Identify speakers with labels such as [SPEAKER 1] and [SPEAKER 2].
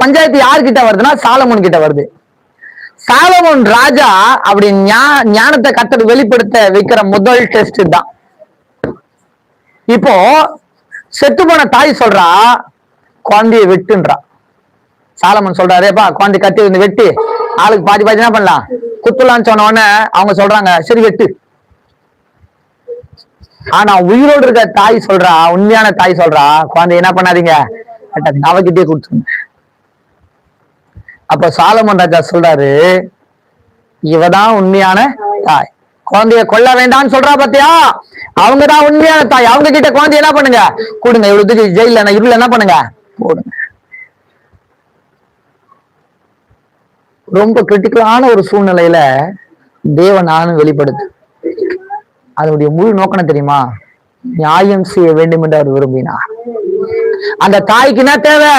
[SPEAKER 1] பஞ்சாயத்து யார்கிட்ட வருதுன்னா சாலமோன் கிட்ட வருது. சாலமோன் ராஜா அப்படி ஞானத்தை கர்த்தர் வெளிப்படுத்த வைக்கிற முதல் டெஸ்ட் தான். இப்போ செத்து போன தாய் சொல்றா குழந்தைய வெட்டுன்றா. சாலமன் சொல்றாருப்பா குழந்தை கத்தி வந்து வெட்டி ஆளுக்கு பாதி பாதி என்ன பண்ணலாம் குத்துலான்னு சொன்ன உடனே அவங்க சொல்றாங்க சரி வெட்டு. ஆனா உயிரோடு இருக்க தாய் சொல்றா, உண்மையான தாய் சொல்றா குழந்தை என்ன பண்ணாதீங்க அவகிட்டே கொடுத்துருங்க. அப்ப சாலமன் ராஜா சொல்றாரு இவதான் உண்மையான தாய், குழந்தைய கொல்ல வேண்டாம்னு சொல்றா பாத்தியா, அவங்கதான் உண்மையான தாய். அவங்க கிட்ட குழந்தைய என்ன பண்ணுங்க கொடுங்க, இவ்வளவு ஜெயில இருள் என்ன பண்ணுங்க போடுங்க. ரொம்ப கிரிட்டிக்கலான ஒரு சூழ்நிலையில தேவன் நானும் வெளிப்படுத்து. அதனுடைய முழு நோக்கம் தெரியுமா, நியாயம் செய்ய வேண்டும் என்று அவர் விரும்பினார். அந்த தாய்க்கு என்ன தேவை,